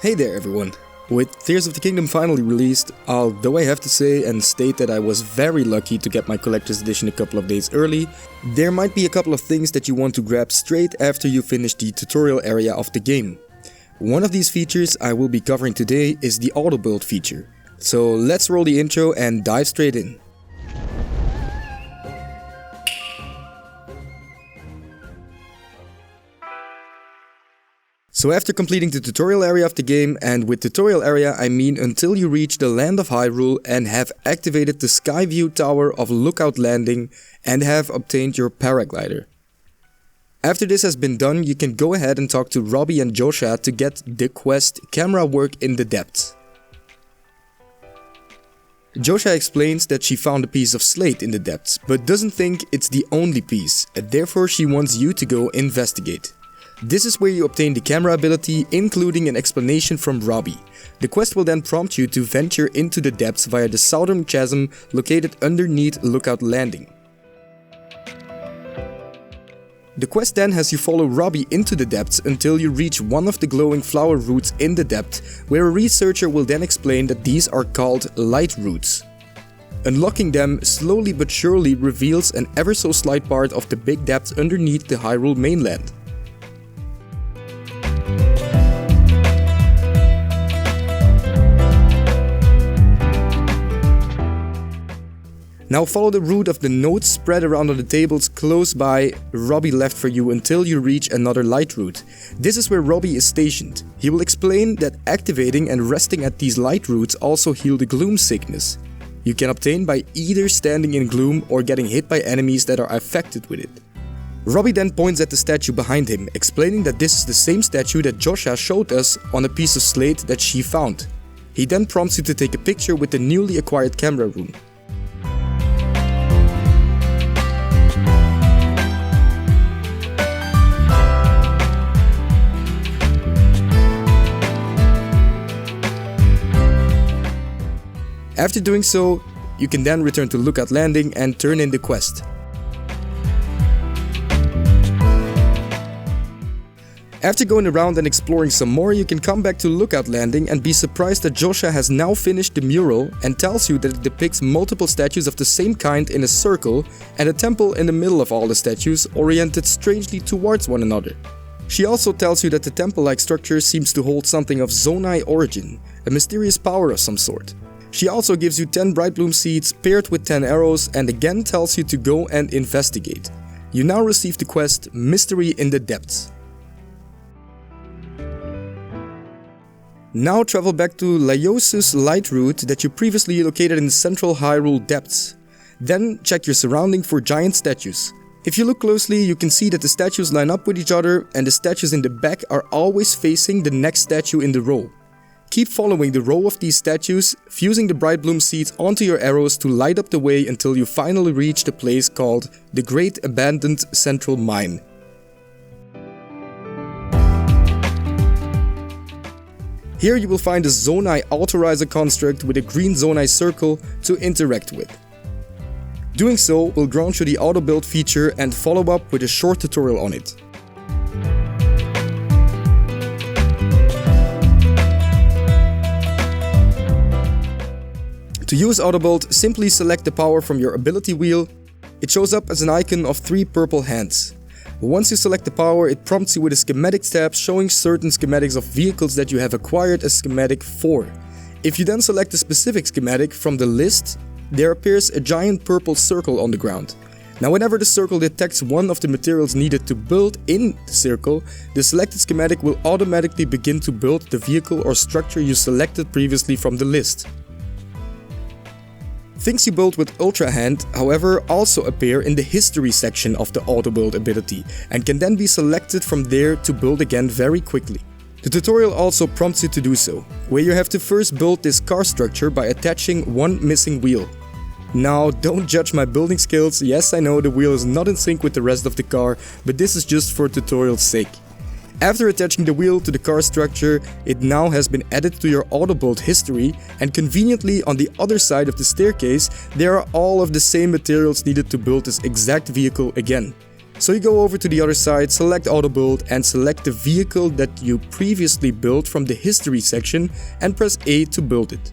Hey there everyone! With Tears of the Kingdom finally released, although I have to say and state that I was very lucky to get my collector's edition a couple of days early, there might be a couple of things that you want to grab straight after you finish the tutorial area of the game. One of these features I will be covering today is the Autobuild feature. So let's roll the intro and dive straight in. So after completing the tutorial area of the game, and with tutorial area I mean until you reach the land of Hyrule and have activated the sky view tower of Lookout Landing and have obtained your paraglider. After this has been done, you can go ahead and talk to Robbie and Joshua to get the quest Camera Work in the Depths. Joshua explains that she found a piece of slate in the depths, but doesn't think it's the only piece, and therefore she wants you to go investigate. This is where you obtain the camera ability, including an explanation from Robbie. The quest will then prompt you to venture into the depths via the southern chasm located underneath Lookout Landing. The quest then has you follow Robbie into the depths until you reach one of the glowing flower roots in the depth, where a researcher will then explain that these are called light roots. Unlocking them slowly but surely reveals an ever so slight part of the big depths underneath the Hyrule mainland. Now follow the route of the notes spread around on the tables close by Robbie left for you until you reach another light route. This is where Robbie is stationed. He will explain that activating and resting at these light routes also heal the gloom sickness. You can obtain by either standing in gloom or getting hit by enemies that are affected with it. Robbie then points at the statue behind him, explaining that this is the same statue that Joshua showed us on a piece of slate that she found. He then prompts you to take a picture with the newly acquired camera room. After doing so, you can then return to Lookout Landing and turn in the quest. After going around and exploring some more, you can come back to Lookout Landing and be surprised that Joshua has now finished the mural and tells you that it depicts multiple statues of the same kind in a circle and a temple in the middle of all the statues oriented strangely towards one another. She also tells you that the temple-like structure seems to hold something of Zonai origin, a mysterious power of some sort. She also gives you 10 bright bloom seeds paired with 10 arrows and again tells you to go and investigate. You now receive the quest Mystery in the Depths. Now travel back to Laiosus light route that you previously located in the central Hyrule depths. Then check your surrounding for giant statues. If you look closely, you can see that the statues line up with each other and the statues in the back are always facing the next statue in the row. Keep following the row of these statues, fusing the bright bloom seeds onto your arrows to light up the way until you finally reach the place called the Great Abandoned Central Mine. Here you will find a Zonai Autorizer construct with a green Zonai circle to interact with. Doing so will grant you the Autobuild feature and follow up with a short tutorial on it. To use Autobuild, simply select the power from your ability wheel. It shows up as an icon of 3 purple hands. Once you select the power, it prompts you with a schematics tab showing certain schematics of vehicles that you have acquired a schematic for. If you then select a specific schematic from the list, there appears a giant purple circle on the ground. Now whenever the circle detects one of the materials needed to build in the circle, the selected schematic will automatically begin to build the vehicle or structure you selected previously from the list. Things you build with Ultra Hand, however, also appear in the history section of the Autobuild ability and can then be selected from there to build again very quickly. The tutorial also prompts you to do so, where you have to first build this car structure by attaching one missing wheel. Now, don't judge my building skills. Yes, I know the wheel is not in sync with the rest of the car, but this is just for tutorial's sake. After attaching the wheel to the car structure, it now has been added to your Autobuild history, and conveniently on the other side of the staircase there are all of the same materials needed to build this exact vehicle again. So you go over to the other side, select Autobuild and select the vehicle that you previously built from the history section and press A to build it.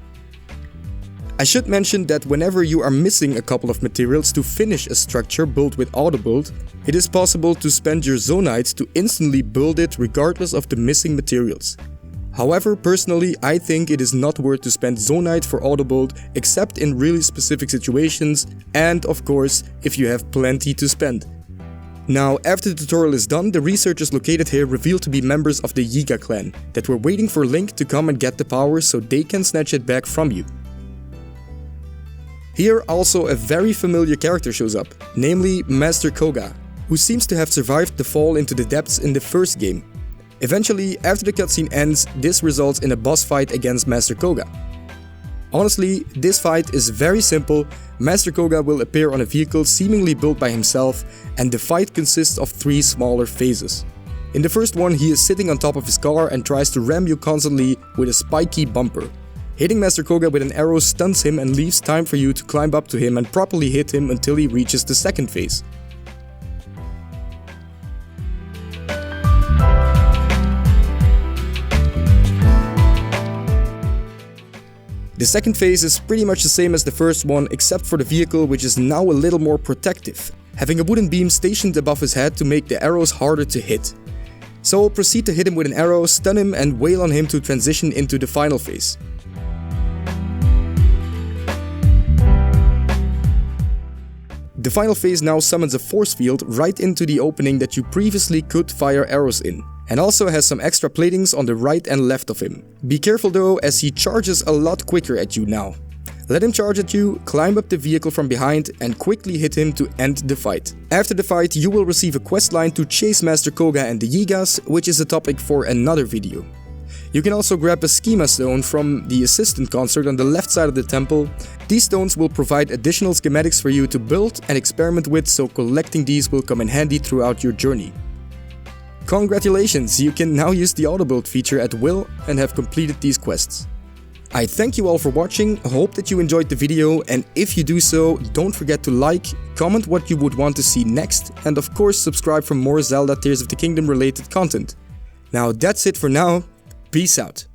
I should mention that whenever you are missing a couple of materials to finish a structure built with Autobuild, it is possible to spend your Zonite to instantly build it regardless of the missing materials. However, personally, I think it is not worth to spend Zonite for Autobuild except in really specific situations and, of course, if you have plenty to spend. Now, after the tutorial is done, the researchers located here reveal to be members of the Yiga clan that were waiting for Link to come and get the power so they can snatch it back from you. Here also a very familiar character shows up, namely Master Koga, who seems to have survived the fall into the depths in the first game. Eventually, after the cutscene ends, this results in a boss fight against Master Koga. Honestly, this fight is very simple. Master Koga will appear on a vehicle seemingly built by himself, and the fight consists of 3 smaller phases. In the first one, he is sitting on top of his car and tries to ram you constantly with a spiky bumper. Hitting Master Koga with an arrow stuns him and leaves time for you to climb up to him and properly hit him until he reaches the second phase. The second phase is pretty much the same as the first one, except for the vehicle, which is now a little more protective, having a wooden beam stationed above his head to make the arrows harder to hit. So proceed to hit him with an arrow, stun him and wail on him to transition into the final phase. The final phase now summons a force field right into the opening that you previously could fire arrows in, and also has some extra platings on the right and left of him. Be careful though, as he charges a lot quicker at you now. Let him charge at you, climb up the vehicle from behind and quickly hit him to end the fight. After the fight, you will receive a questline to chase Master Koga and the Yigas, which is a topic for another video. You can also grab a schema stone from the assistant concert on the left side of the temple. These stones will provide additional schematics for you to build and experiment with, so collecting these will come in handy throughout your journey. Congratulations, you can now use the Autobuild feature at will and have completed these quests. I thank you all for watching, hope that you enjoyed the video, and if you do so, don't forget to like, comment what you would want to see next, and of course subscribe for more Zelda Tears of the Kingdom related content. Now that's it for now, peace out.